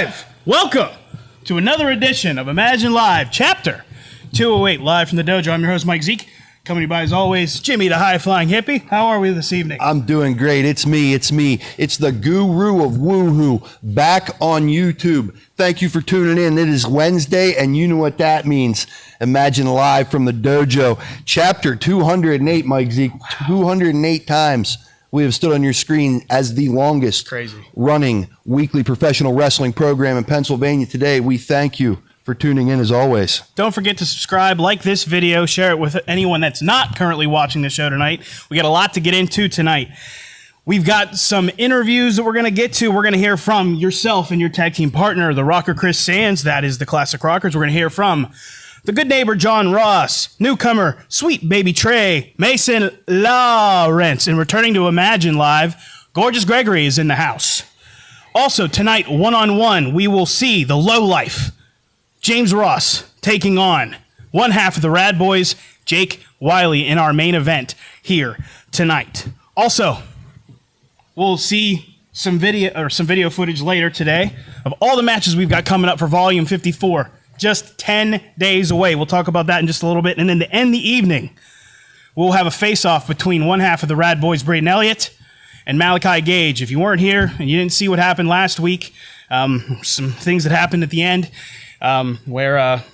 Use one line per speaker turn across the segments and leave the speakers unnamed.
Live! Welcome to another edition of Imagine Live, Chapter 208, live from the dojo. I'm your host, Mike Zeke. Coming to you by, as always, Jimmy the High-Flying Hippie. How are we this evening?
I'm doing great. It's me. It's the guru of woohoo back on YouTube. Thank you for tuning in. It is Wednesday, and you know what that means. Imagine Live from the dojo. Chapter 208, Mike Zeke. 208 times we have stood on your screen as the longest running weekly professional wrestling program in Pennsylvania today. We thank you for tuning in as always.
Don't forget to subscribe, like this video, share it with anyone that's not currently watching the show tonight. We got a lot to get into tonight. We've got some interviews that we're going to get to. We're going to hear from yourself and your tag team partner, the Rocker Chris Sands. That is the Classic Rockers. We're going to hear from the good neighbor John Ross, newcomer Sweet Baby Trey, Mason Lawrence, and returning to Imagine Live, Gorgeous Gregory is in the house. Also tonight, one-on-one, we will see the lowlife James Ross taking on one half of the Rad Boys, Jake Wiley, in our main event here tonight. Also, we'll see some video footage later today of all the matches we've got coming up for Volume 54. Just 10 days away. We'll talk about that in just a little bit. And then to end the evening, we'll have a face-off between one half of the Rad Boys, Braden Elliott, and Malachi Gage. If you weren't here and you didn't see what happened last week, some things that happened at the end, where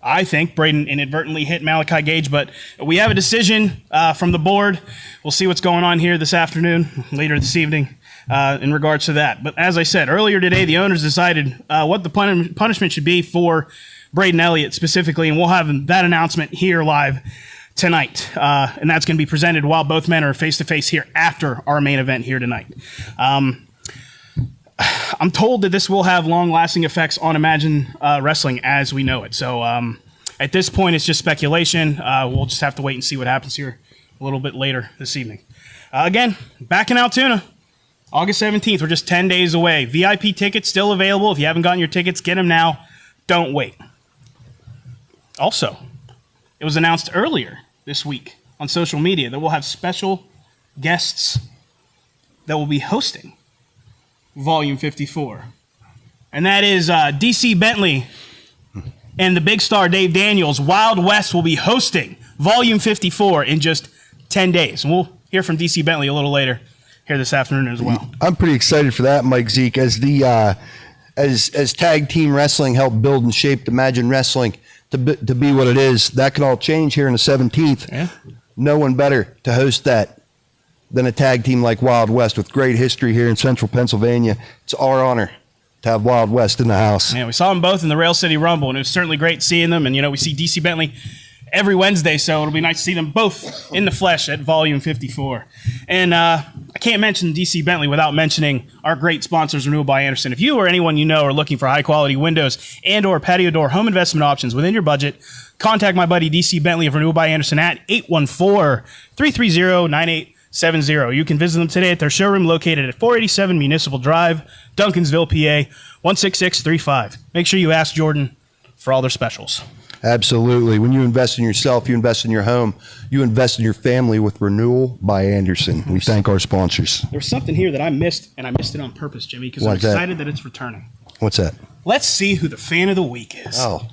I think Braden inadvertently hit Malachi Gage, but we have a decision from the board. We'll see what's going on here this afternoon, later this evening, in regards to that. But as I said, earlier today, the owners decided what the punishment should be for Braden Elliott specifically, and we'll have that announcement here live tonight. And that's going to be presented while both men are face-to-face here after our main event here tonight. I'm told that this will have long-lasting effects on Imagine Wrestling as we know it. So at this point, it's just speculation. We'll just have to wait and see what happens here a little bit later this evening. Again, back in Altoona, August 17th. We're just 10 days away. VIP tickets still available. If you haven't gotten your tickets, get them now. Don't wait. Also, it was announced earlier this week on social media that we'll have special guests that will be hosting Volume 54. And that is DC Bentley and the big star Dave Daniels. Wild West will be hosting Volume 54 in just 10 days. And we'll hear from DC Bentley a little later here this afternoon as well.
I'm pretty excited for that, Mike Zeke, as the as tag team wrestling helped build and shape Imagine Wrestling to be what it is. That could all change here on the 17th. Yeah. No one better to host that than a tag team like Wild West with great history here in central Pennsylvania. It's our honor to have Wild West in the house.
Yeah, we saw them both in the Rail City Rumble, and it was certainly great seeing them. And, you know, we see DC Bentley every Wednesday, so it'll be nice to see them both in the flesh at Volume 54. And I can't mention DC Bentley without mentioning our great sponsors, Renewal by Anderson. If you or anyone you know are looking for high-quality windows and or patio door home investment options within your budget, contact my buddy DC Bentley of Renewal by Anderson at 814-330-9870. You can visit them today at their showroom located at 487 Municipal Drive, Duncansville, PA, 16635. Make sure you ask Jordan for all their specials.
Absolutely. When you invest in yourself, you invest in your home, you invest in your family with Renewal by Anderson. We thank our sponsors.
There's something here that I missed, and I missed it on purpose, Jimmy, because I'm excited that it's returning.
What's that?
Let's see who the fan of the week is.
Oh.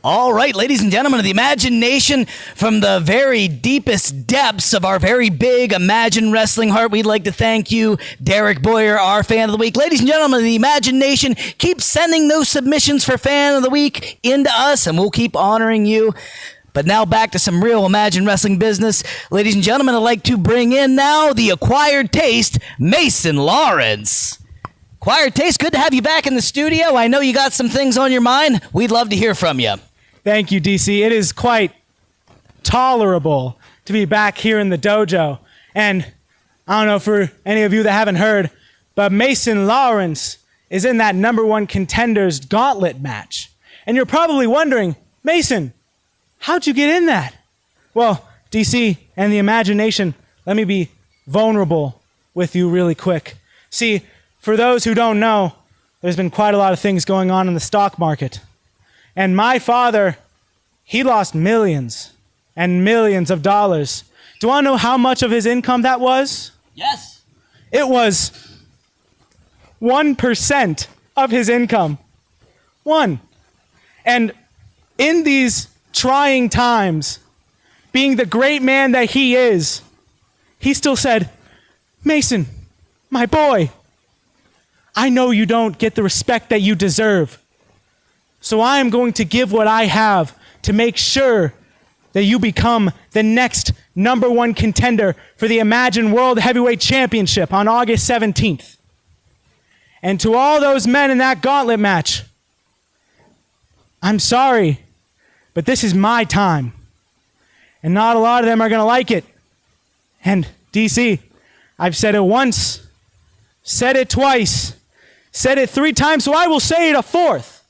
All right, ladies and gentlemen of the imagination, from the very deepest depths of our very big Imagine Wrestling heart, we'd like to thank you, Derek Boyer, our Fan of the Week. Ladies and gentlemen of the imagination, keep sending those submissions for Fan of the Week into us, and we'll keep honoring you. But now back to some real Imagine Wrestling business. Ladies and gentlemen, I'd like to bring in now the acquired taste, Mason Lawrence. Acquired taste, good to have you back in the studio. I know you got some things on your mind. We'd love to hear from you.
Thank you, DC. It is quite tolerable to be back here in the dojo. And I don't know for any of you that haven't heard, but Mason Lawrence is in that #1 Contenders Gauntlet match. And you're probably wondering, Mason, how'd you get in that? Well, DC and the imagination, let me be vulnerable with you really quick. See, for those who don't know, there's been quite a lot of things going on in the stock market. And my father, he lost millions and millions of dollars. Do you want to know how much of his income that was?
Yes.
It was 1% of his income. 1. And in these trying times, being the great man that he is, he still said, Mason, my boy, I know you don't get the respect that you deserve. So I am going to give what I have to make sure that you become the next #1 contender for the Imagine World Heavyweight Championship on August 17th. And to all those men in that gauntlet match, I'm sorry, but this is my time. And not a lot of them are going to like it. And DC, I've said it once, said it twice, said it 3 times, so I will say it a 4th.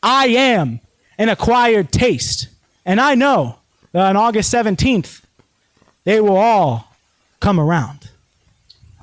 I am an acquired taste. And I know that on August 17th, they will all come around.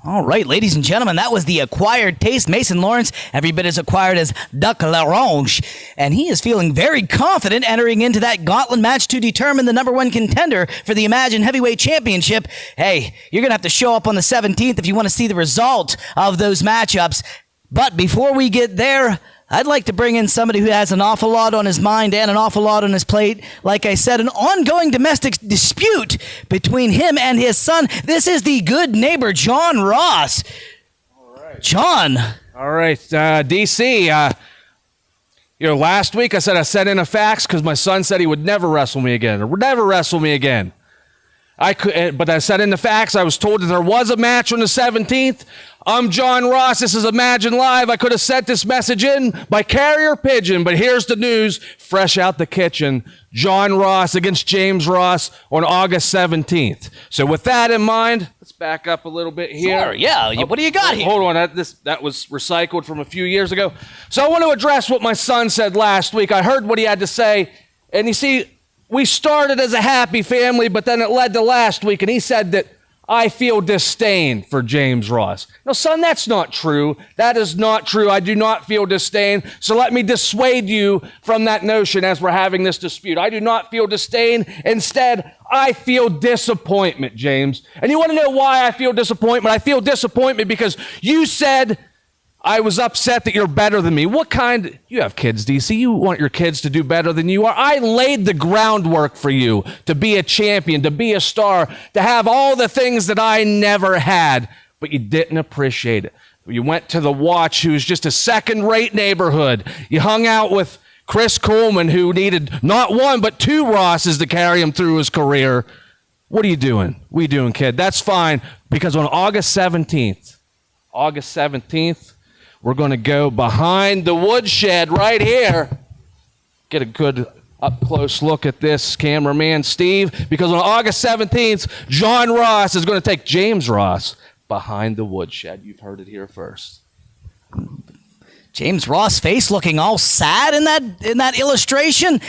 All right, ladies and gentlemen, that was the acquired taste. Mason Lawrence, every bit as acquired as Duck L'Orange. And he is feeling very confident entering into that gauntlet match to determine the #1 contender for the Imagine Heavyweight Championship. Hey, you're going to have to show up on the 17th if you want to see the result of those matchups. But before we get there, I'd like to bring in somebody who has an awful lot on his mind and an awful lot on his plate. Like I said, an ongoing domestic dispute between him and his son. This is the good neighbor, John Ross.
All right.
John.
All right, DC. Last week I said I sent in a fax because my son said he would never wrestle me again. Or would never wrestle me again. But I sent in the fax. I was told that there was a match on the 17th. I'm John Ross. This is Imagine Live. I could have sent this message in by carrier pigeon, but here's the news, fresh out the kitchen. John Ross against James Ross on August 17th. So with that in mind, let's back up a little bit here.
Sure, yeah. What do you got here?
Hold on. That was recycled from a few years ago. So I want to address what my son said last week. I heard what he had to say, and you see, we started as a happy family, but then it led to last week, and he said that I feel disdain for James Ross. No, son, that's not true. That is not true. I do not feel disdain. So let me dissuade you from that notion as we're having this dispute. I do not feel disdain. Instead, I feel disappointment, James. And you want to know why I feel disappointment? I feel disappointment because you said I was upset that you're better than me. You have kids, DC. You want your kids to do better than you are. I laid the groundwork for you to be a champion, to be a star, to have all the things that I never had, but you didn't appreciate it. You went to the Watch, who's just a second-rate neighborhood. You hung out with Chris Coleman, who needed not 1, but 2 Rosses to carry him through his career. What are you doing? What are you doing, kid? That's fine, because on August 17th, we're going to go behind the woodshed right here. Get a good up-close look at this, cameraman Steve, because on August 17th, John Ross is going to take James Ross behind the woodshed. You've heard it here first.
James Ross' face looking all sad in that illustration.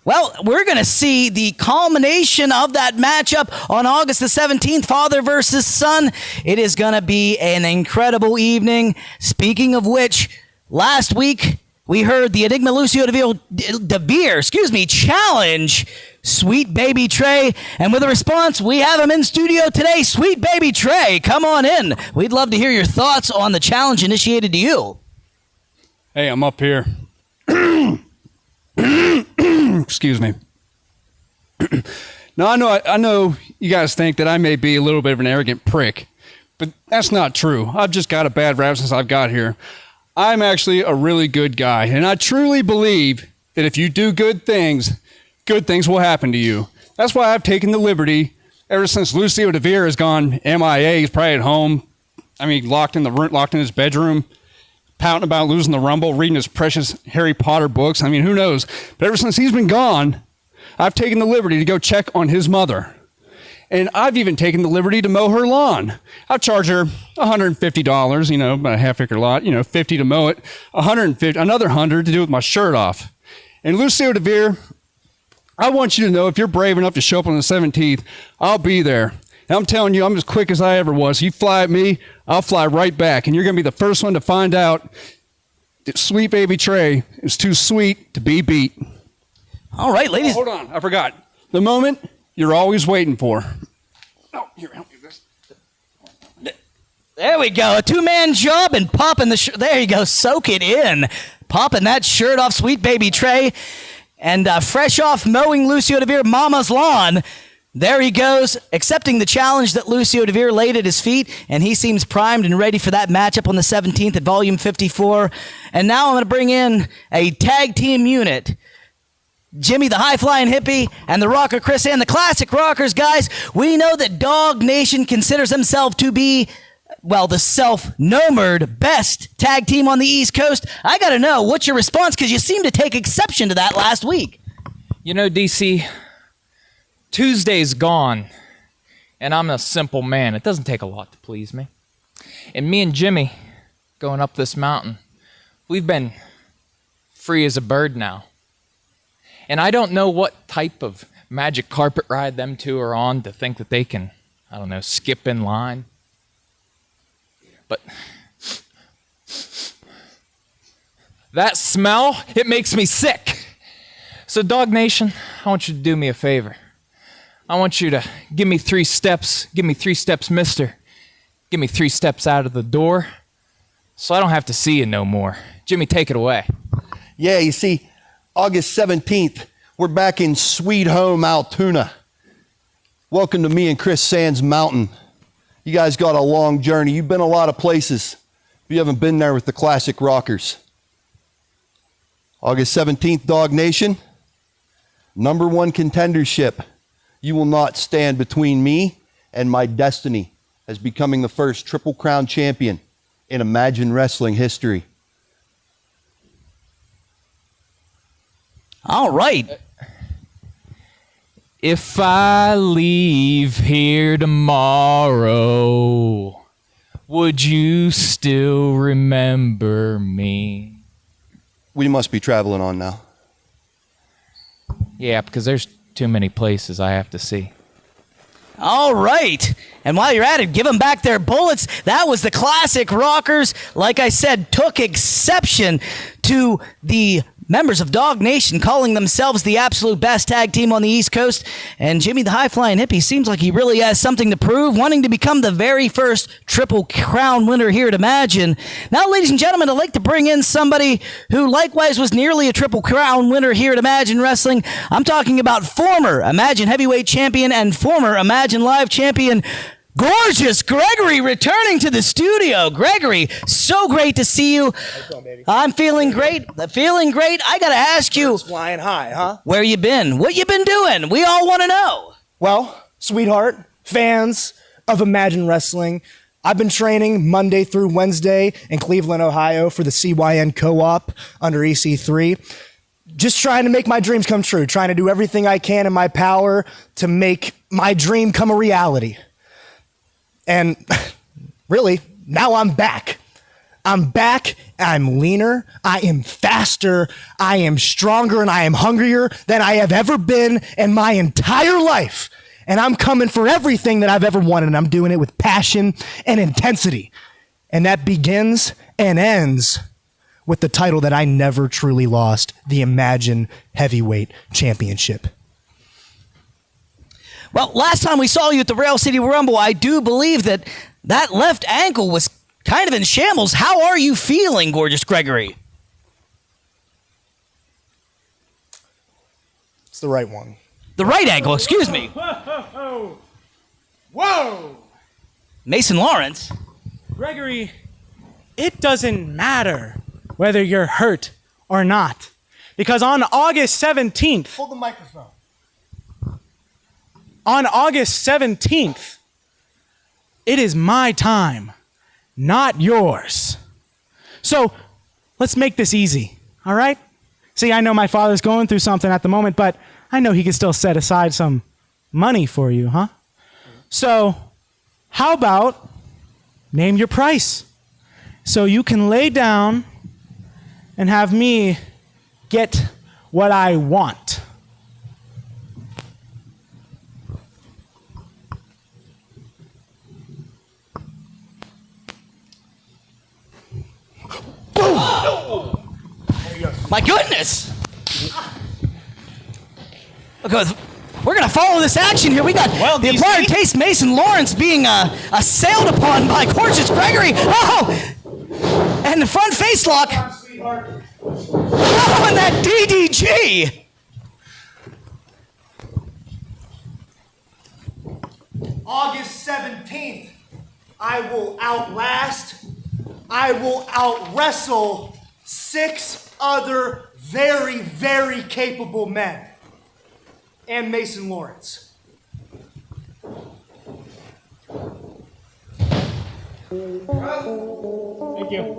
Well, we're going to see the culmination of that matchup on August the 17th, father versus son. It is going to be an incredible evening. Speaking of which, last week we heard the Enigma Lucio DeVere, challenge Sweet Baby Trey. And with a response, we have him in studio today. Sweet Baby Trey, come on in. We'd love to hear your thoughts on the challenge initiated to you.
Hey, I'm up here. Excuse me. Now, I know you guys think that I may be a little bit of an arrogant prick, but that's not true. I've just got a bad rap since I've got here. I'm actually a really good guy, and I truly believe that if you do good things will happen to you. That's why I've taken the liberty, ever since Lucio DeVere has gone MIA, he's probably at home, locked in his bedroom, pouting about losing the Rumble, reading his precious Harry Potter books. Who knows? But ever since he's been gone, I've taken the liberty to go check on his mother. And I've even taken the liberty to mow her lawn. I'll charge her $150, about a half-acre lot, 50 to mow it, 150, another 100 to do with my shirt off. And Lucio DeVere, I want you to know if you're brave enough to show up on the 17th, I'll be there. And I'm telling you, I'm as quick as I ever was. You fly at me, I'll fly right back. And you're going to be the first one to find out that sweet baby Trey is too sweet to be beat.
All right, ladies.
Hold on, I forgot. The moment you're always waiting for. Oh, here, help me with this.
There we go. A two-man job and popping the there you go. Soak it in. Popping that shirt off, sweet baby Trey. And fresh off mowing Lucio DeVere mama's lawn. There he goes, accepting the challenge that Lucio DeVere laid at his feet, and he seems primed and ready for that matchup on the 17th at Volume 54. And now I'm going to bring in a tag team unit. Jimmy the high-flying hippie and the rocker Chris and the classic rockers, guys. We know that Dog Nation considers himself to be, well, the self-nomered best tag team on the East Coast. I got to know, what's your response? Because you seemed to take exception to that last week.
DC, Tuesday's gone, and I'm a simple man. It doesn't take a lot to please me. And me and Jimmy, going up this mountain, we've been free as a bird now. And I don't know what type of magic carpet ride them two are on to think that they can, skip in line. But that smell, it makes me sick. So Dog Nation, I want you to do me a favor. I want you to give me 3 steps. Give me 3 steps, mister. Give me 3 steps out of the door so I don't have to see you no more. Jimmy, take it away.
Yeah, you see, August 17th, we're back in Sweet Home, Altoona. Welcome to me and Chris Sands Mountain. You guys got a long journey. You've been a lot of places. If you haven't been there with the classic rockers. August 17th, Dog Nation, #1 contendership. You will not stand between me and my destiny as becoming the first Triple Crown champion in Imagine Wrestling history.
All right.
If I leave here tomorrow, would you still remember me?
We must be traveling on now.
Yeah, because there's too many places I have to see.
All right. And while you're at it, give them back their bullets. That was the classic rockers. Like I said, took exception to the members of Dog Nation calling themselves the absolute best tag team on the East Coast. And Jimmy the high-flying hippie seems like he really has something to prove, wanting to become the very first Triple Crown winner here at Imagine. Now, ladies and gentlemen, I'd like to bring in somebody who likewise was nearly a Triple Crown winner here at Imagine Wrestling. I'm talking about former Imagine Heavyweight Champion and former Imagine Live Champion, Gorgeous Gregory, returning to the studio. Gregory, so great to see you. I'm feeling great. I got to ask you.
It's flying high, huh?
Where you been? What you been doing? We all want to know.
Well, sweetheart, fans of Imagine Wrestling, I've been training Monday through Wednesday in Cleveland, Ohio for the CYN Co-op under EC3. Just trying to make my dreams come true, trying to do everything I can in my power to make my dream come a reality. And really, now I'm back. I'm back, I'm leaner, I am faster, I am stronger, and I am hungrier than I have ever been in my entire life. And I'm coming for everything that I've ever wanted, and I'm doing it with passion and intensity. And that begins and ends with the title that I never truly lost, the Imagine Heavyweight Championship.
Well, last time we saw you at the Rail City Rumble, I do believe that left ankle was kind of in shambles. How are you feeling, Gorgeous Gregory?
the right one.
The right angle, excuse me.
Whoa!
Mason Lawrence.
Gregory, it doesn't matter whether you're hurt or not. Because on August 17th,
Hold the microphone.
on August 17th, it is my time, not yours. So let's make this easy, all right? See, I know my father's going through something at the moment, but I know he can still set aside some money for you, huh? So how about name your price so you can lay down and have me get what I want.
My goodness! Look, we're going to follow this action here. We got the acquired taste Mason Lawrence being assailed upon by Gorgeous Gregory. Oh! And the front face lock. Oh, and that DDG!
August 17th, I will outlast, I will outwrestle 6 other very, very capable men. And Mason Lawrence.
Thank you.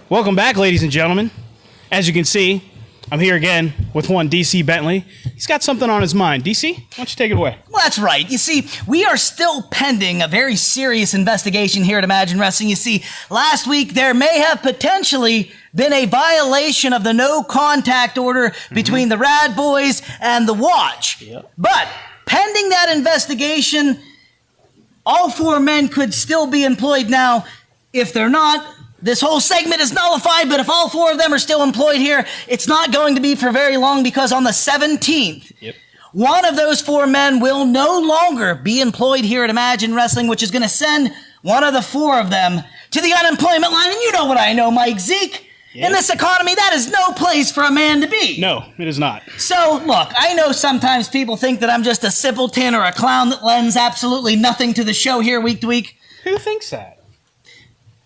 Welcome back, ladies and gentlemen. As you can see, I'm here again with one DC Bentley. He's got something on his mind. DC, why don't you take it away?
Well, that's right. You see, we are still pending a very serious investigation here at Imagine Wrestling. You see, last week there may have potentially been a violation of the no contact order between the Rad Boys and the Watch.
Yep.
But pending that investigation, all 4 men could still be employed now. If they're not, this whole segment is nullified, but if all 4 of them are still employed here, it's not going to be for very long because on the 17th, one of those 4 men will no longer be employed here at Imagine Wrestling, which is going to send one of the 4 of them to the unemployment line. And you know what I know, Mike Zeke. In this economy, that is no place for a man to be.
No, it is not.
So, look, I know sometimes people think that I'm just a simpleton or a clown that lends absolutely nothing to the show here week to week.
Who thinks that?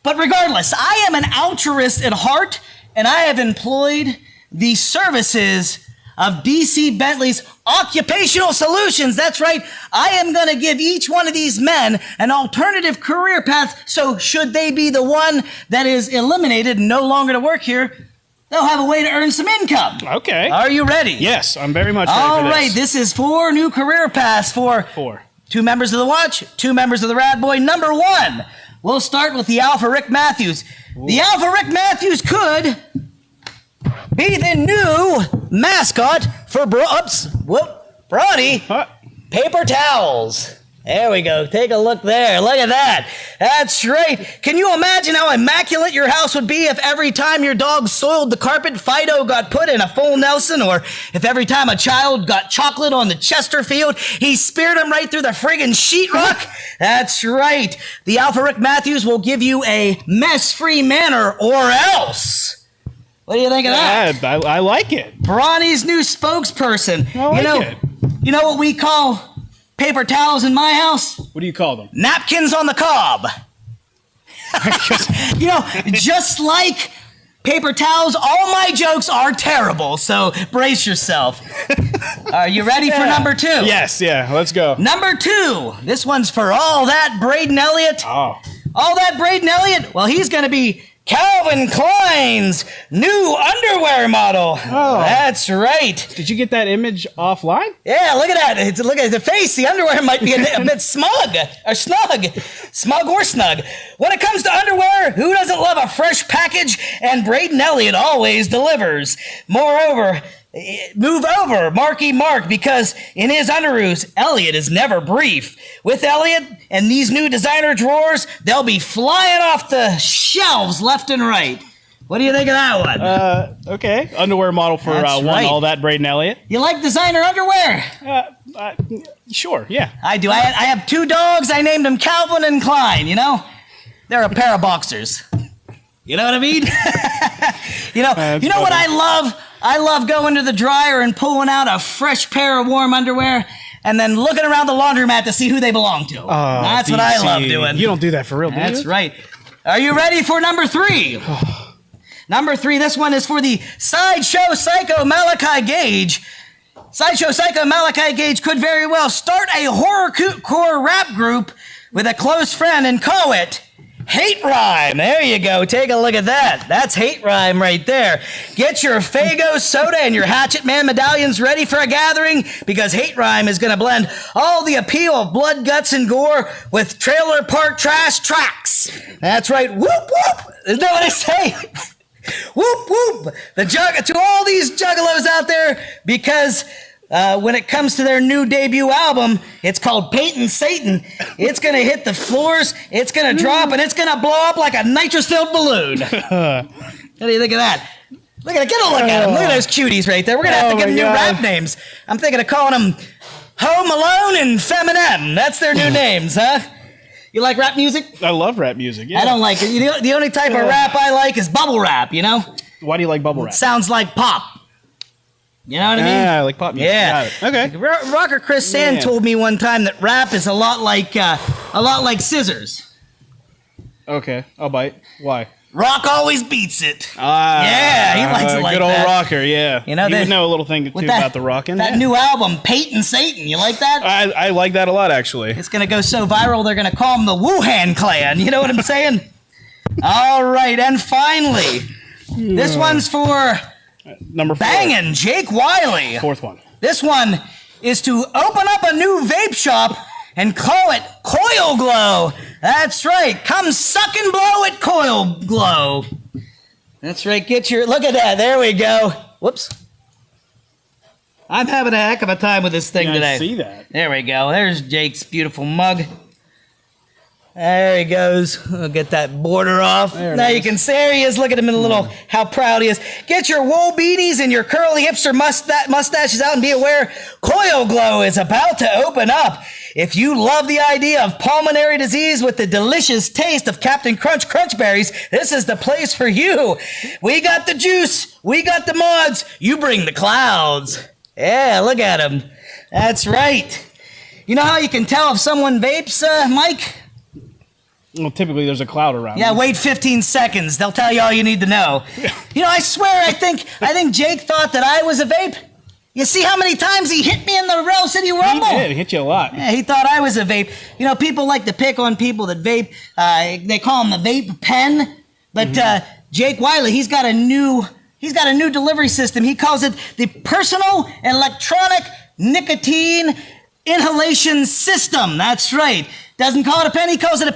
But regardless, I am an altruist at heart, and I have employed the services of DC Bentley's Occupational Solutions. That's right. I am going to give each one of these men an alternative career path, so should they be the one that is eliminated and no longer to work here, they'll have a way to earn some income.
Okay.
Are you ready?
Yes, I'm very much ready for this.
All right, this is 4 new career paths for 2 members of the Watch, 2 members of the Rad Boy. Number 1. We'll start with the Alpha Rick Matthews. Ooh. The Alpha Rick Matthews could be the new mascot for Brody. paper towels. There we go. Take a look there. Look at that. That's right. Can you imagine how immaculate your house would be if every time your dog soiled the carpet, Fido got put in a full Nelson? Or if every time a child got chocolate on the Chesterfield, he speared him right through the friggin' sheetrock? That's right. The Alpha Rick Matthews will give you a mess-free manner or else. What do you think of that?
I like it.
Bronny's new spokesperson.
I like it.
You know what we call paper towels in my house?
What do you call them?
Napkins on the cob. Just like paper towels, all my jokes are terrible, so brace yourself. Are you ready for number 2?
Yes, let's go.
Number 2. This one's for all that Braden Elliott.
Oh.
All that Braden Elliott? Well, he's going to be Calvin Klein's new underwear model.
Oh.
That's right.
Did you get that image offline?
Yeah, look at that. Look at the face. The underwear might be a bit smug or snug. Smug or snug. When it comes to underwear, who doesn't love a fresh package? And Braden Elliott always delivers. Moreover, move over, Marky Mark, because in his underoos, Elliott is never brief. With Elliott and these new designer drawers, they'll be flying off the shelves left and right. What do you think of that one?
Okay. Underwear model for
That's
one,
right.
all that Braden Elliott.
You like designer underwear?
Sure, yeah.
I do. I have 2 dogs. I named them Calvin and Klein, They're a pair of boxers. You know what I mean? you know what I love? I love going to the dryer and pulling out a fresh pair of warm underwear and then looking around the laundromat to see who they belong to. That's what I love doing.
You don't do that for real, do you?
That's right. Are you ready for number 3? Number 3, this one is for the Sideshow Psycho Malachi Gage. Sideshow Psycho Malachi Gage could very well start a horrorcore rap group with a close friend and call it Hate Rhyme. There you go. Take a look at that. That's Hate Rhyme right there. Get your Faygo soda and your Hatchet Man medallions ready for a gathering because Hate Rhyme is going to blend all the appeal of blood, guts, and gore with trailer park trash tracks. That's right. Whoop, whoop. Isn't that what I say? Whoop, whoop. To all these juggalos out there, because when it comes to their new debut album, it's called Peyton Satan. It's going to hit the floors, it's going to drop, and it's going to blow up like a nitrous-filled balloon. What do you think of that? Look at it. Get a look at them. Look at those cuties right there. We're going to have to give them new rap names. I'm thinking of calling them Home Alone and Feminem. That's their new names, huh? You like rap music?
I love rap music, yeah.
I don't like it. The only type of rap I like is bubble rap,
Why do you like bubble rap?
Sounds like pop. You know what I mean?
Yeah, I like pop music.
Yeah.
Got it. Okay.
Rocker Chris Sand told me one time that rap is a lot like scissors.
Okay, I'll bite. Why?
Rock always beats it. Yeah, he likes it like
good old
that.
rocker, yeah.
You know,
he would know a little thing or two about the rocking.
That new album, Peyton Satan. You like that?
I like that a lot, actually.
It's gonna go so viral they're gonna call them the Wuhan Clan. You know what I'm saying? All right, and finally, this one's for
number 4.
banging Jake Wiley.
4th one.
This one is to open up a new vape shop and call it Coil Glow. That's right. Come suck and blow at Coil Glow. That's right. Look at that. There we go. Whoops. I'm having a heck of a time with this thing today.
I see that.
There we go. There's Jake's beautiful mug. There he goes. We'll get that border off. Now you can see there he is. Look at him in a little, how proud he is. Get your wool beanies and your curly hipster mustaches out and be aware, Coil Glow is about to open up. If you love the idea of pulmonary disease with the delicious taste of Captain Crunch Berries, this is the place for you. We got the juice. We got the mods. You bring the clouds. Yeah, look at him. That's right. You know how you can tell if someone vapes, Mike?
Well, typically there's a cloud around.
Yeah, wait 15 seconds. They'll tell you all you need to know. I swear, I think Jake thought that I was a vape. You see how many times he hit me in the Rail City Rumble?
He did. He hit you a lot.
Yeah, he thought I was a vape. People like to pick on people that vape. They call him the vape pen. But Jake Wiley, he's got a new delivery system. He calls it the Personal Electronic Nicotine Inhalation System. That's right. Doesn't call it a pen, he calls it a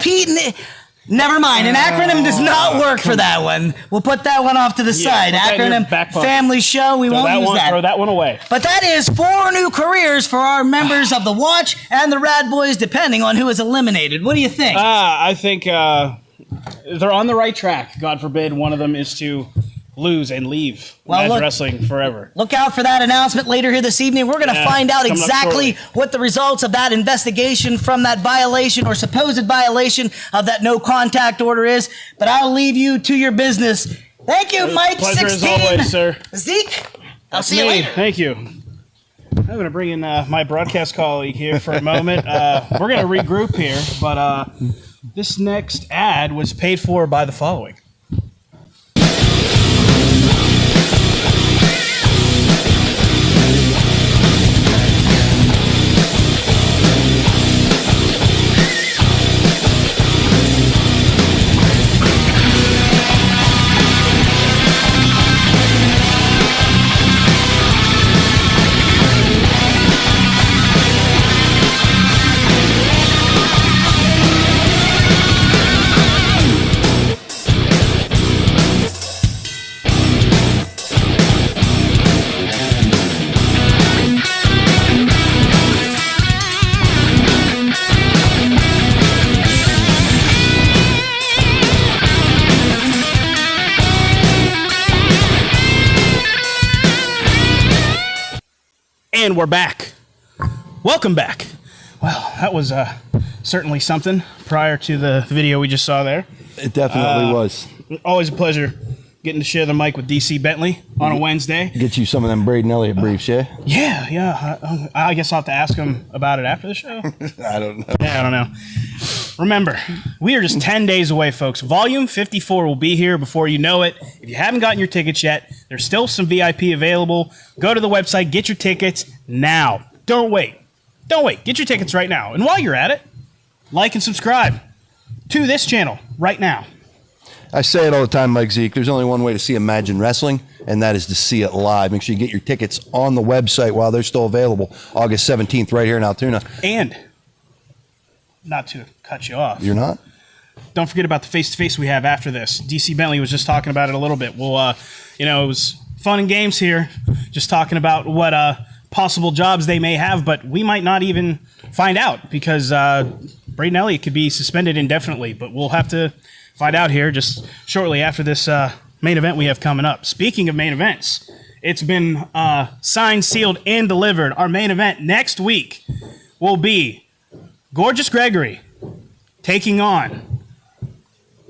Never mind. An acronym does not work for that one. We'll put that one off to the side.
put that in your
Acronym
back pocket.
family show. We won't use that.
Throw that one away.
But that is 4 new careers for our members of the Watch and the Rad Boys, depending on who is eliminated. What do you think?
I think they're on the right track. God forbid one of them is to lose and leave wrestling forever.
Look out for that announcement later here this evening. We're going to find out
coming up
exactly
shortly.
what the results of that investigation from that violation or supposed violation of that no contact order is. But I'll leave you to your business. Thank you, Mike.
Pleasure
16.
as always, sir.
Zeke, I'll see you later.
Thank you. I'm going to bring in my broadcast colleague here for a moment. We're going to regroup here, but this next ad was paid for by the following. And we're back. Welcome back. Well, that was certainly something prior to the video we just saw there.
It definitely was.
Always a pleasure getting to share the mic with DC Bentley on a Wednesday.
Get you some of them Braden Elliott briefs, yeah?
Yeah. I guess I'll have to ask him about it after the show.
I don't know.
Yeah, I don't know. Remember, we are just 10 days away, folks. Volume 54 will be here before you know it. If you haven't gotten your tickets yet, there's still some VIP available. Go to the website, get your tickets now. Don't wait. Don't wait. Get your tickets right now. And while you're at it, like and subscribe to this channel right now.
I say it all the time, Mike Zeke. There's only one way to see Imagine Wrestling, and that is to see it live. Make sure you get your tickets on the website while they're still available. August 17th, right here in Altoona.
And, not to cut you off,
You're not?
don't forget about the face-to-face we have after this. DC Bentley was just talking about it a little bit. We'll, it was fun and games here, just talking about what possible jobs they may have, but we might not even find out because Braden Elliott could be suspended indefinitely, but we'll have to find out here just shortly after this main event we have coming up. Speaking of main events, it's been signed, sealed, and delivered. Our main event next week will be Gorgeous Gregory taking on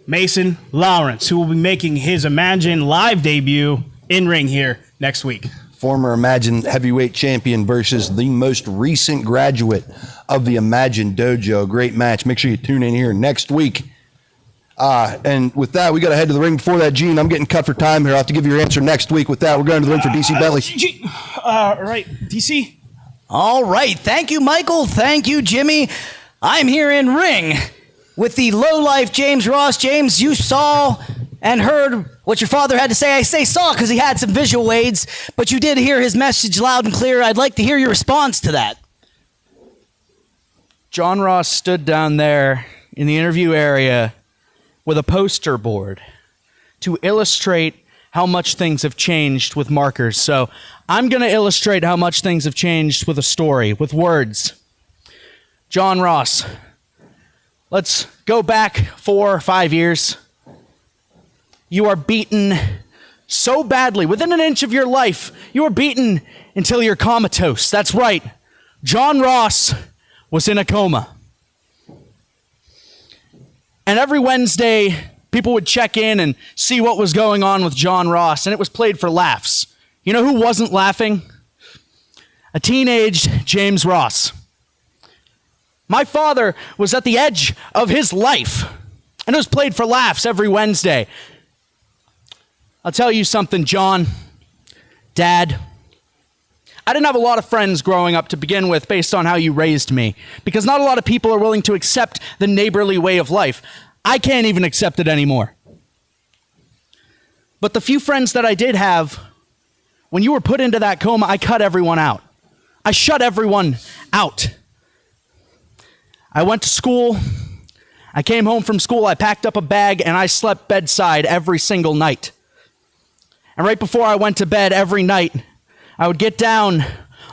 Mason Lawrence, who will be making his Imagine live debut in ring here next week.
Former Imagine heavyweight champion versus the most recent graduate of the Imagine Dojo. Great match. Make sure you tune in here next week. And with that, we got to head to the ring. Before that, Gene, I'm getting cut for time here. I'll have to give you your answer next week. With that, we're going to the ring for DC Bentley.
Right, DC.
All right. Thank you, Michael. Thank you, Jimmy. I'm here in ring with the lowlife James Ross. James, you saw and heard what your father had to say. I say saw because he had some visual aids, but you did hear his message loud and clear. I'd like to hear your response to that.
John Ross stood down there in the interview area with a poster board to illustrate how much things have changed with markers. So I'm going to illustrate how much things have changed with a story, with words. John Ross, let's go back 4 or 5 years. You are beaten so badly, within an inch of your life, you are beaten until you're comatose. That's right. John Ross was in a coma. And every Wednesday, people would check in and see what was going on with John Ross, and it was played for laughs. You know who wasn't laughing? A teenage James Ross. My father was at the edge of his life, and it was played for laughs every Wednesday. I'll tell you something, John, Dad. I didn't have a lot of friends growing up to begin with based on how you raised me, because not a lot of people are willing to accept the neighborly way of life. I can't even accept it anymore. But the few friends that I did have, when you were put into that coma, I cut everyone out. I shut everyone out. I went to school. I came home from school, I packed up a bag, and I slept bedside every single night. And right before I went to bed every night, I would get down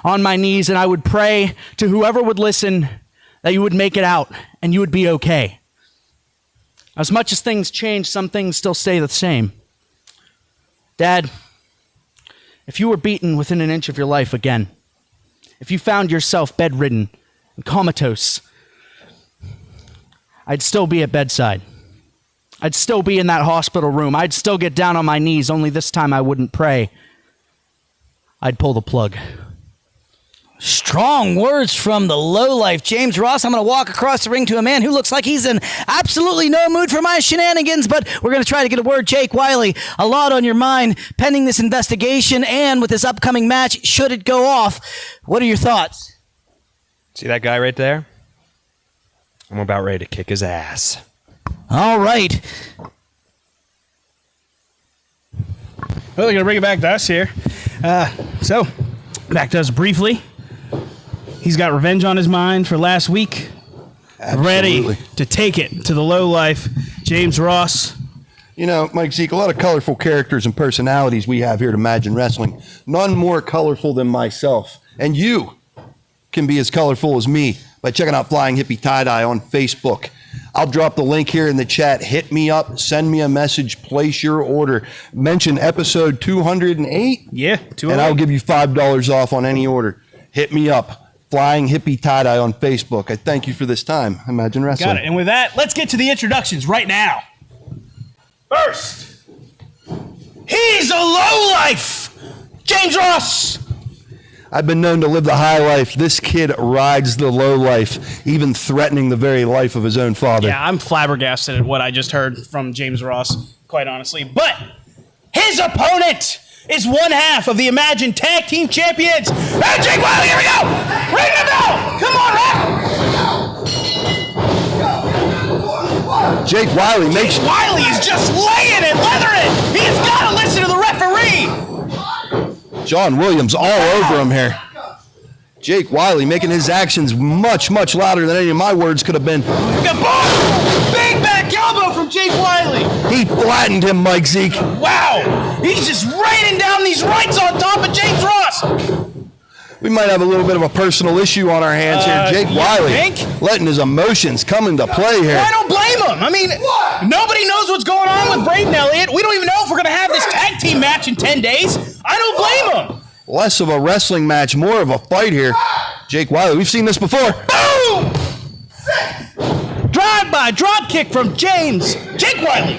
on my knees and I would pray to whoever would listen that you would make it out and you would be okay. As much as things change, some things still stay the same. Dad, if you were beaten within an inch of your life again, if you found yourself bedridden and comatose, I'd still be at bedside. I'd still be in that hospital room. I'd still get down on my knees, only this time I wouldn't pray. I'd pull the plug.
Strong words from the lowlife James Ross. I'm going to walk across the ring to a man who looks like he's in absolutely no mood for my shenanigans, but we're going to try to get a word. Jake Wiley, a lot on your mind pending this investigation and with this upcoming match, should it go off. What are your thoughts?
See that guy right there? I'm about ready to kick his ass.
All right.
Well, they're going to bring it back to us here. So, back to us briefly. He's got revenge on his mind for last week.
Absolutely.
Ready to take it to the low life, James Ross.
You know, Mike Zeke, a lot of colorful characters and personalities we have here at Imagine Wrestling. None more colorful than myself. And you can be as colorful as me by checking out Flying Hippie Tie-Dye on Facebook. I'll drop the link here in the chat. Hit me up, send me a message, place your order. Mention episode 208.
Yeah, 208.
And I'll give you $5 off on any order. Hit me up, Flying Hippie Tie-Dye on Facebook. I thank you for this time. Imagine Wrestling.
Got it. And with that, let's get to the introductions right now. First, he's a lowlife, James Ross.
I've been known to live the high life. This kid rides the low life, even threatening the very life of his own father.
Yeah, I'm flabbergasted at what I just heard from James Ross, quite honestly. But his opponent is one half of the Imagine Tag Team Champions. And Jake Wiley, here we go! Ring the bell! Come on, ref!
Jake Wiley makes...
Jake Wiley is just laying it, leathering! He has got to listen to the referee!
John Williams all over him here. Jake Wiley making his actions much, much louder than any of my words could have been.
Big back elbow from Jake Wiley.
He flattened him, Mike Zeke.
Wow. He's just raining down these rights on top of James Ross.
We might have a little bit of a personal issue on our hands here. Jake Wiley
think?
letting his emotions come into play here.
I don't blame him. I mean, nobody knows what's going on with Braden Elliott. We don't even know if we're going to have this tag team match in 10 days. I don't blame him.
Less of a wrestling match, more of a fight here. Jake Wiley, we've seen this before.
Boom! Drive-by drop kick from James. Jake Wiley.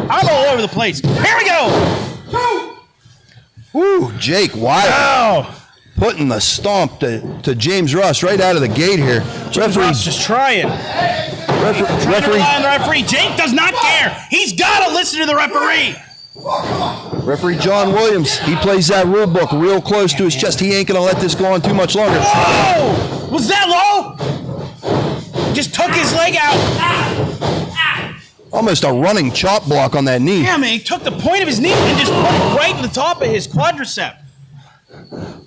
I'm all over the place. Here we go.
Woo, Jake Wiley.
Oh.
Putting the stomp to James Ross right out of the gate here.
James Ross just trying. Referee. Jake does not care. He's got to listen to the referee.
Referee John Williams, he plays that rule book real close to his chest. He ain't going to let this go on too much longer.
Whoa! Was that low? Just took his leg out.
Almost a running chop block on that knee.
Yeah, man, he took the point of his knee and just put it right in the top of his quadricep.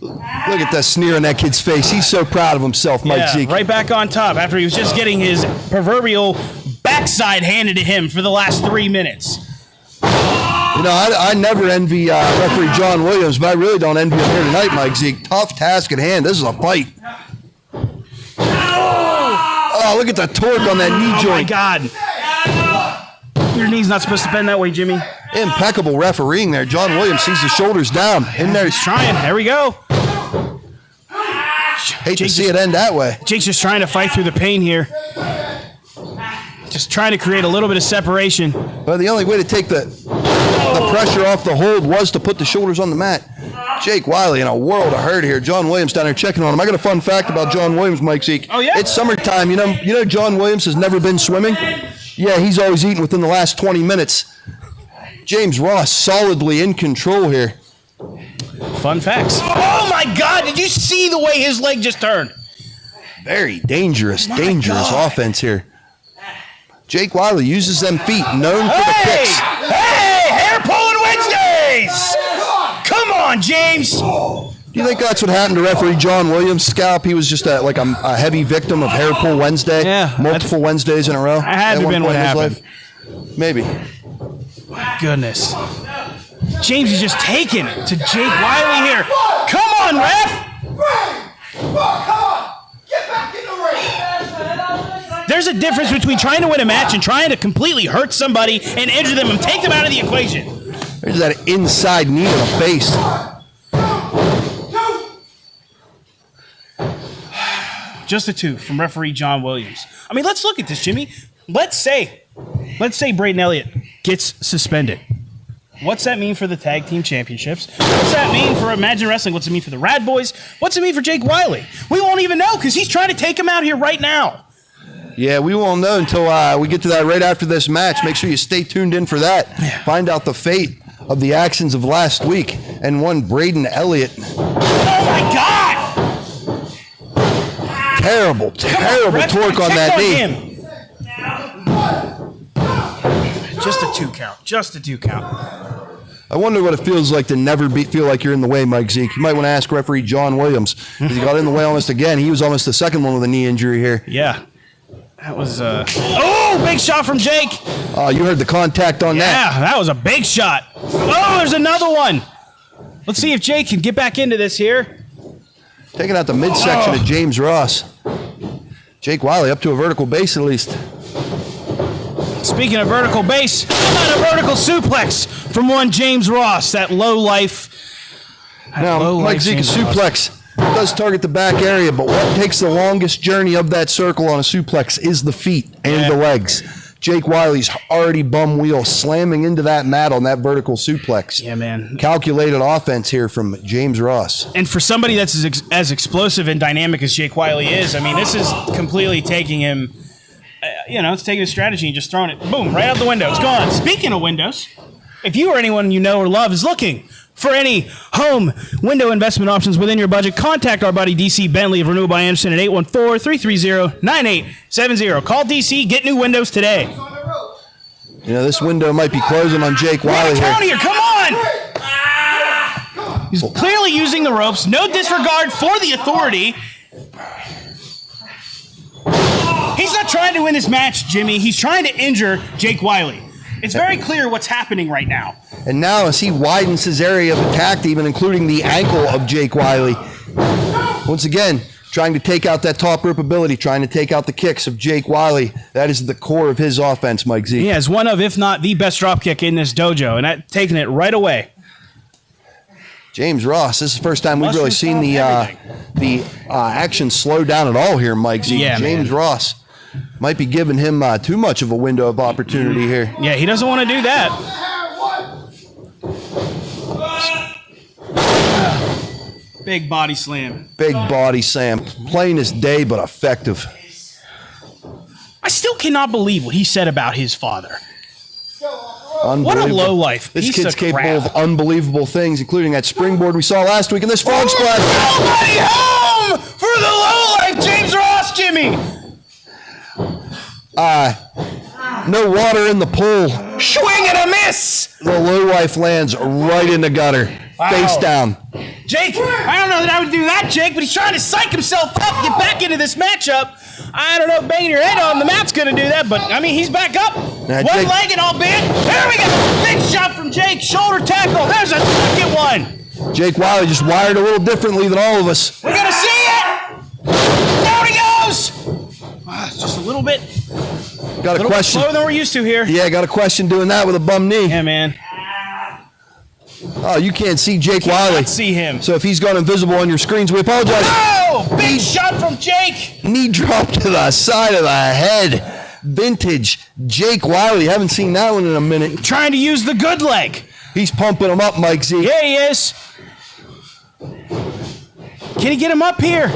Look at that sneer on that kid's face. He's so proud of himself, Mike Zeke.
Right back on top after he was just getting his proverbial backside handed to him for the last 3 minutes.
You know, I never envy referee John Williams, but I really don't envy him here tonight, Mike Zeke. Tough task at hand. This is a fight. Oh, look at the torque on that knee joint.
Oh, my God. Your knee's not supposed to bend that way, Jimmy.
Impeccable refereeing there. John Williams sees his shoulders down. In there.
He's trying. There we go.
Hate to see it end that way.
Jake's just trying to fight through the pain here. Just trying to create a little bit of separation.
But the only way to take the pressure off the hold was to put the shoulders on the mat. Jake Wiley in a world of hurt here. John Williams down there checking on him. I got a fun fact about John Williams, Mike Zeke.
Oh, yeah?
It's summertime. You know John Williams has never been swimming? Yeah, he's always eaten within the last 20 minutes. James Ross solidly in control here.
Fun facts. Oh, my God. Did you see the way his leg just turned?
Very dangerous offense here. Jake Wiley uses them feet, known for the kicks.
Hey, hair pulling Wednesdays! Come on, James!
Do you think that's what happened to referee John Williams' scalp? He was just a heavy victim of hair pull Wednesday.
Yeah,
multiple Wednesdays in a row.
That had to have been what happened.
Maybe.
My goodness. James is just taking it to Jake Wiley here. Come on, ref!
Come on! Get back in the ring!
There's a difference between trying to win a match and trying to completely hurt somebody and injure them and take them out of the equation.
There's that inside knee to the face.
Just a 2 from referee John Williams. I mean, let's look at this, Jimmy. Let's say Braden Elliott gets suspended. What's that mean for the tag team championships? What's that mean for Imagine Wrestling? What's it mean for the Rad Boys? What's it mean for Jake Wiley? We won't even know because he's trying to take him out here right now.
Yeah, we won't know until we get to that right after this match. Make sure you stay tuned in for that. Find out the fate of the actions of last week and one Braden Elliott.
Oh, my God!
Terrible torque on that knee.
Just a 2 count. Just a 2 count.
I wonder what it feels like to never feel like you're in the way, Mike Zeke. You might want to ask referee John Williams. He got in the way almost again. He was almost the second one with a knee injury here.
Yeah. That was oh, big shot from Jake.
Oh, you heard the contact on that.
Yeah, that was a big shot. Oh, there's another one. Let's see if Jake can get back into this here.
Taking out the midsection of James Ross. Jake Wiley up to a vertical base at least.
Speaking of vertical base, how about a vertical suplex from one James Ross, that low life.
Now, Mike Zeke, a suplex does target the back area, but what takes the longest journey of that circle on a suplex is the feet and the legs. Jake Wiley's already bum wheel slamming into that mat on that vertical suplex.
Yeah, man.
Calculated offense here from James Ross.
And for somebody that's as explosive and dynamic as Jake Wiley is, I mean, this is completely taking him, it's taking a strategy and just throwing it, boom, right out the window. It's gone. Speaking of windows, if you or anyone you know or love is looking for any home window investment options within your budget, contact our buddy DC Bentley of Renewal by Anderson at 814-330-9870. Call DC, get new windows today.
This window might be closing on Jake Wiley
here. Come on! He's clearly using the ropes. No disregard for the authority. He's not trying to win this match, Jimmy. He's trying to injure Jake Wiley. It's very clear what's happening right now.
And now as he widens his area of attack, even including the ankle of Jake Wiley, once again, trying to take out that top rope ability, trying to take out the kicks of Jake Wiley. That is the core of his offense, Mike Z.
He has one of, if not the best dropkick in this dojo, and taking it right away.
James Ross, this is the first time we've really seen the action slow down at all here, Mike Z.
Yeah,
James Ross might be giving him too much of a window of opportunity here.
Yeah, he doesn't want to do that. Big body slam.
Big body slam. Plain as day, but effective.
I still cannot believe what he said about his father. What a low life.
This kid's capable of unbelievable things, including that springboard we saw last week in this frog splash.
Nobody home for the low life, James Ross, Jimmy.
No water in the pool.
Swing and a miss.
The low life lands right in the gutter.
Wow.
Face down.
Jake, I don't know that I would do that, Jake, but he's trying to psych himself up, get back into this matchup. I don't know if banging your head on the mat's going to do that, but, I mean, he's back up. One-legged, albeit. There we go. Big shot from Jake. Shoulder tackle. There's a second one.
Jake Wiley just wired a little differently than all of us.
We're going to see it. There he goes. Just a little bit.
Got a question.
Slower than we're used to here.
Yeah, got a question doing that with a bum knee.
Yeah, man.
Oh, you can't see Jake Wiley.
Can't see him.
So if he's gone invisible on your screens, we apologize.
Oh, big shot from Jake.
Knee drop to the side of the head. Vintage Jake Wiley. Haven't seen that one in a minute.
Trying to use the good leg.
He's pumping him up, Mike Z.
Yeah, he is. Can he get him up here?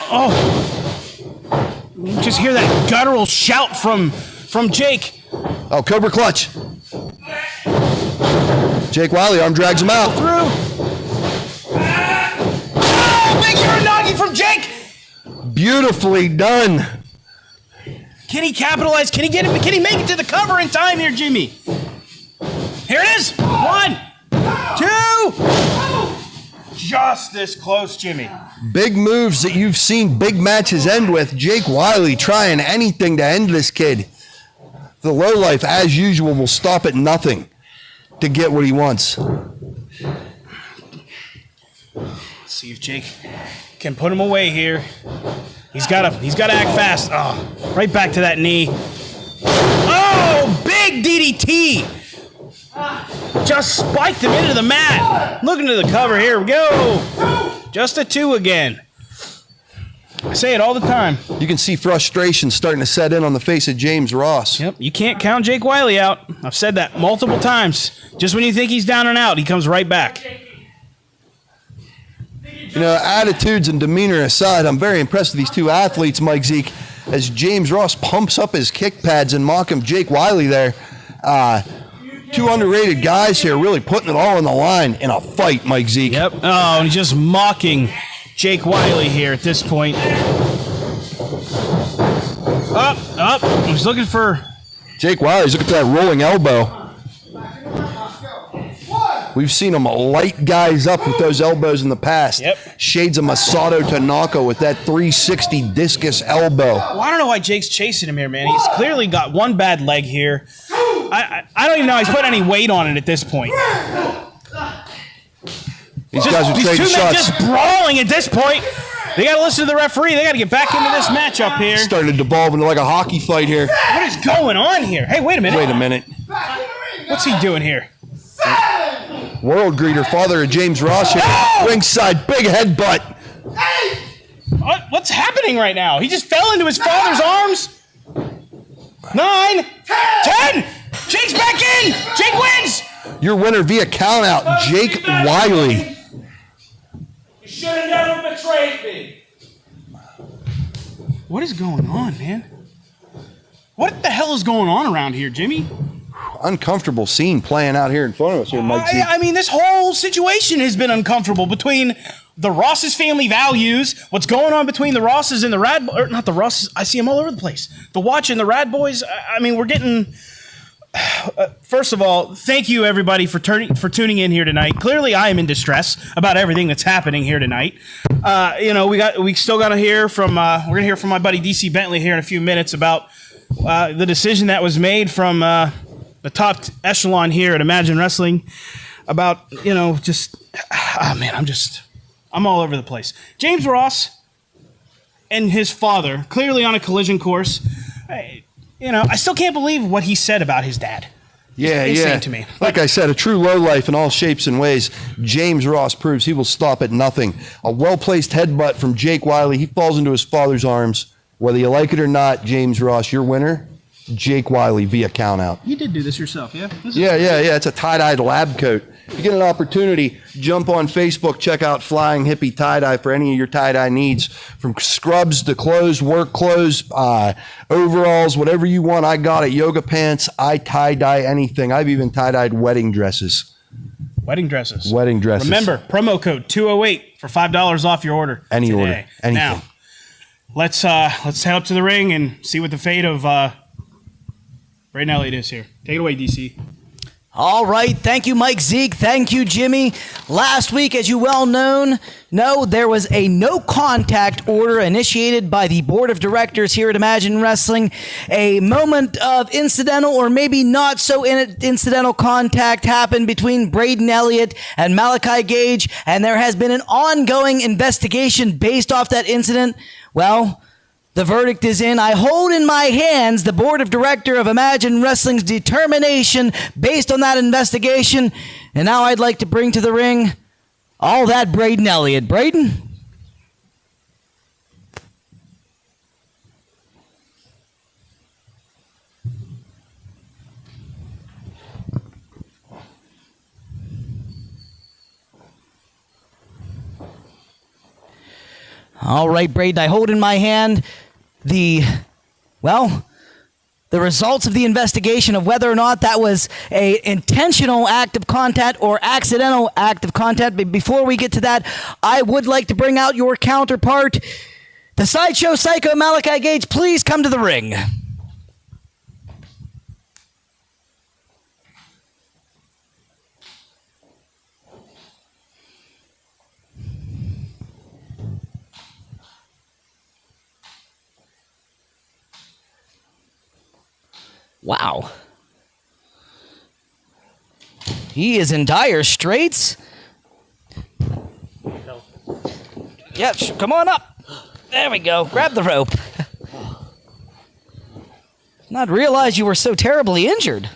Oh. Just hear that guttural shout from Jake.
Oh, Cobra Clutch. Jake Wiley, arm drags him out.
Through. Oh, big uranagi from Jake.
Beautifully done.
Can he capitalize? Can he get him? Can he make it to the cover in time here, Jimmy? Here it is. 1, 2. just this close, Jimmy.
Big moves that you've seen big matches end with. Jake Wiley trying anything to end this kid. The lowlife, as usual, will stop at nothing to get what he wants.
See if Jake can put him away here. He's got to act fast. Oh, right back to that knee. Oh, big DDT. Just spiked him into the mat. Looking to the cover. Here we go. Just a 2 again. I say it all the time.
You can see frustration starting to set in on the face of James Ross.
Yep, you can't count Jake Wiley out. I've said that multiple times. Just when you think he's down and out, he comes right back.
You know, attitudes and demeanor aside, I'm very impressed with these two athletes, Mike Zeke, as James Ross pumps up his kick pads and mock him Jake Wiley there. Two underrated guys here really putting it all on the line in a fight, Mike Zeke.
Yep. Oh, and he's just mocking Jake Wiley here at this point. Up. He's looking for...
Jake Wiley's looking for that rolling elbow. We've seen him light guys up with those elbows in the past.
Yep.
Shades of Masato Tanaka with that 360 discus elbow.
Well, I don't know why Jake's chasing him here, man. He's clearly got one bad leg here. I don't even know he's put any weight on it at this point.
These guys are
These
trading
two men
shots.
just brawling at this point. They got to listen to the referee. They got to get back into this matchup here.
Starting to devolve into like a hockey fight here.
What is going on here? Hey, wait a minute.
Wait a minute.
What's he doing here?
World greeter, father of James Ross here. Ringside, big headbutt.
What's happening right now? He just fell into his father's arms. 9, 10. Jake's back in. Jake wins.
Your winner via countout, Jake Wiley.
You should have never betrayed me.
What is going on, man? What the hell is going on around here, Jimmy?
Uncomfortable scene playing out here in front of us here, Mike.
I mean, this whole situation has been uncomfortable between the Ross's family values, what's going on between the Rosses and the Rad, or not the Rosses, I see them all over the place. The Watch and the Rad Boys, I mean, we're getting... First of all, thank you everybody for tuning in here tonight. Clearly, I am in distress about everything that's happening here tonight. We still got to hear from we're gonna hear from my buddy DC Bentley here in a few minutes about the decision that was made from the top echelon here at Imagine Wrestling about I'm all over the place. James Ross and his father clearly on a collision course. I still can't believe what he said about his dad.
Yeah,
It's insane to me.
Like I said, a true lowlife in all shapes and ways. James Ross proves he will stop at nothing. A well-placed headbutt from Jake Wiley. He falls into his father's arms. Whether you like it or not, James Ross, your winner, Jake Wiley via countout.
You did do this yourself, yeah?
Yeah. It's a tie-dyed lab coat. If you get an opportunity, jump on Facebook, check out Flying Hippie Tie-Dye for any of your tie-dye needs. From scrubs to clothes, work clothes, overalls, whatever you want, I got it. Yoga pants, I tie-dye anything. I've even tie-dyed wedding dresses.
Wedding dresses.
Remember,
promo code 208 for $5 off your order.
Any
today.
order, anything.
Now, let's head up to the ring and see what the fate of Braden Elliott is here. Take it away, DC.
All right. Thank you, Mike Zeke. Thank you, Jimmy. Last week, as you well know, there was a no contact order initiated by the board of directors here at Imagine Wrestling. A moment of incidental or maybe not so incidental contact happened between Braden Elliott and Malachi Gage, and there has been an ongoing investigation based off that incident. Well, the verdict is in. I hold in my hands the board of directors of Imagine Wrestling's determination based on that investigation. And now I'd like to bring to the ring all that Braden Elliott. Braden? All right, Braden, I hold in my hand the results of the investigation of whether or not that was a intentional act of contact or accidental act of contact. But before we get to that, I would like to bring out your counterpart, the Sideshow Psycho Malachi Gage. Please come to the ring. Wow. He is in dire straits. Yep, come on up. There we go. Grab the rope. Not realize you were so terribly injured.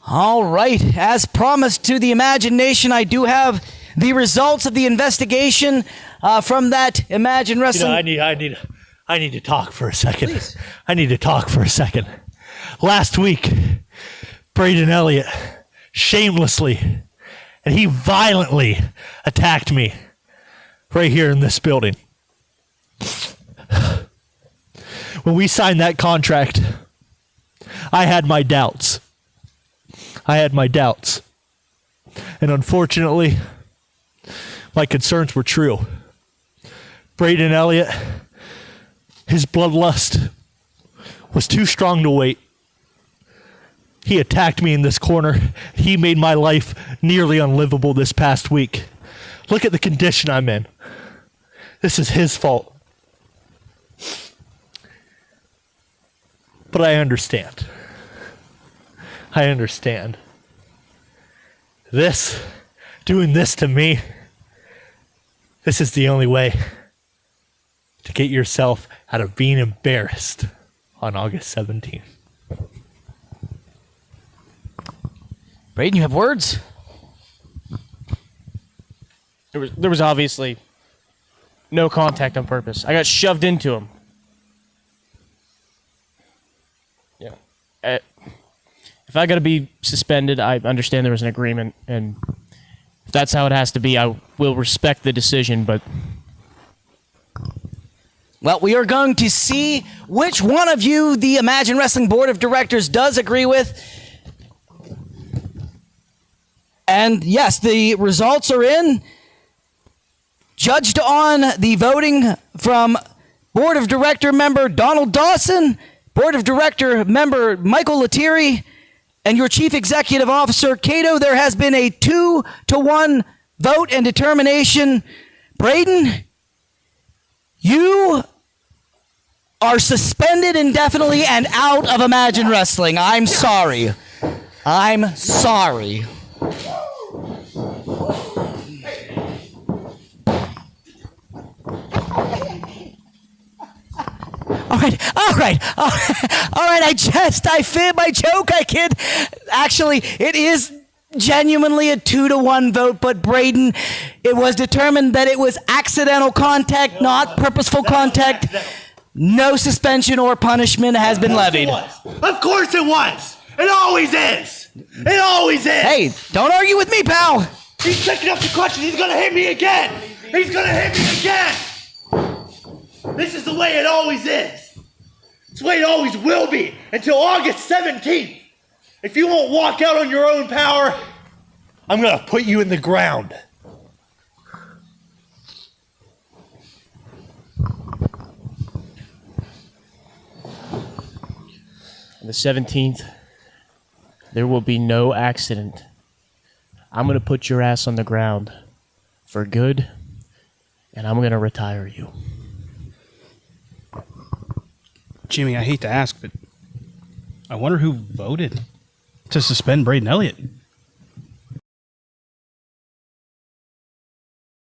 All right. As promised to the imagination, I do have the results of the investigation from that Imagine Wrestling.
I need to talk for a second.
Please.
I need to talk for a second. Last week, Braden Elliott shamelessly and he violently attacked me right here in this building. When we signed that contract, I had my doubts. And unfortunately, my concerns were true. Braden Elliott, his bloodlust was too strong to wait. He attacked me in this corner. He made my life nearly unlivable this past week. Look at the condition I'm in. This is his fault. But I understand. Doing this to me, this is the only way to get yourself out of being embarrassed on August 17th.
Braden, you have words?
There was obviously no contact on purpose. I got shoved into him. Yeah. If I got to be suspended, I understand there was an agreement, and if that's how it has to be, I will respect the decision, but...
Well, we are going to see which one of you the Imagine Wrestling Board of Directors does agree with. And yes, the results are in. Judged on the voting from Board of Director member Donald Dawson, Board of Director member Michael Lettieri, and your Chief Executive Officer, Cato, there has been a 2-1 vote and determination. Braden, you are suspended indefinitely and out of Imagine Wrestling. I'm sorry. All right. I failed my joke. I kid. Actually, it is genuinely a 2-1 vote, but Braden, it was determined that it was accidental contact, not purposeful contact. No suspension or punishment has been levied.
Of course it was. It always is.
Hey, don't argue with me, pal.
He's picking up the clutches. He's going to hit me again. This is the way it always is. It's the way it always will be until August 17th. If you won't walk out on your own power, I'm going to put you in the ground.
On the 17th, there will be no accident. I'm going to put your ass on the ground for good, and I'm going to retire you.
Jimmy, I hate to ask, but I wonder who voted to suspend Braden Elliott.